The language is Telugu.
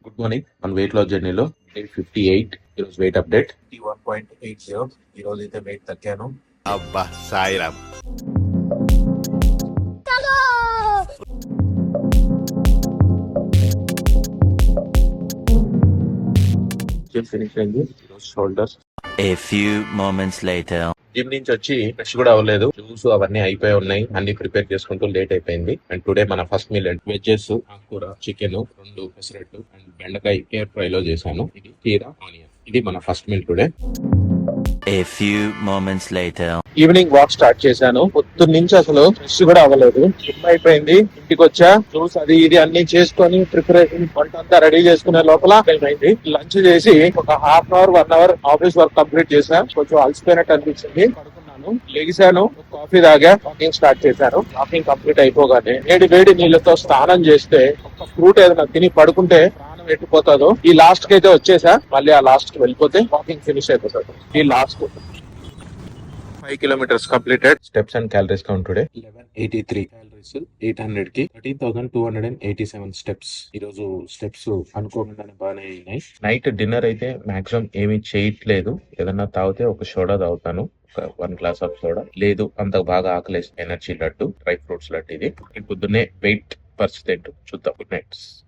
Good morning. మన వెయిట్ లాస్ జర్నీలో డే 58. ఈరోజు వెయిట్ అప్డేట్ 1.80. ఈ రోజు అయితే వెయిట్ తగ్గాను. అబ్బా సాయిరామ్. జిమ్ ఫినిష్ అయింది. ఈరోజు shoulders. A few moments later. Gym నుంచి వచ్చి ఫ్రెష్ కూడా అవ్వలేదు. షూస్ అవన్నీ అయిపోయి ఉన్నాయి. అన్ని ప్రిపేర్ చేసుకుంటూ లేట్ అయిపోయింది. అండ్ టుడే మన ఫస్ట్ మీల్ వెజ్జెస్, ఆకుకూర, చికెన్, 2 పెసరట్టు అండ్ బెండకాయ ఎయిర్ ఫ్రై లో చేశాను. ఇది కీరా ఆనియన్. ఇది మన first meal today. A few moments later. Evening walk start చేశాను. పొద్దున్న నుంచి అసలు ఫ్రెష్ కూడా అవ్వలేదు. జిమ్ అయిపోయింది, ఇంటికి వచ్చా. జ్యూస్ అది ఇది అన్ని చేసుకొని ప్రిపరేషన్ వంట అంతా రెడీ చేసుకునే లోపల అయింది. లంచ్ చేసి ఒక half hour 1 hour office work complete చేశా. కొంచెం అలసిపోయినట్టు అనిపించింది. పడుకున్నాను, లెగిశాను, కాఫీ తాగా, వాకింగ్ స్టార్ట్ చేశాను. వాకింగ్ కంప్లీట్ అయిపోగానే వేడి వేడి నీళ్లతో స్నానం చేస్తే ఒక ఫ్రూట్ ఏదైనా తిని పడుకుంటే ప్రాణం ఎట్టిపోతాదో. ఈ లాస్ట్ కి అయితే వచ్చేసా. మళ్ళీ ఆ లాస్ట్ కి వెళ్ళిపోతే వాకింగ్ ఫినిష్ అయిపోతాడు. ఈ last 5 kilometers completed. Steps and calories count today 1183 calories 800 కి 13,287 స్టెప్స్. ఈ రోజు స్టెప్స్ అనుకోకుండానే బాగానే అయినాయి. నైట్ డిన్నర్ అయితే మాక్సిమం ఏమీ చేయట్లేదు. ఏదన్నా తాగితే ఒక సోడా తాగుతాను, ఒక 1 గ్లాస్ ఆఫ్ సోడా. లేదు అంత బాగా ఆకలేసి energy laddu, dry fruits laddu. ఇది పొద్దున్నే వెయిట్ పరిస్థితి ఏంటో చూద్దాం. Good nights.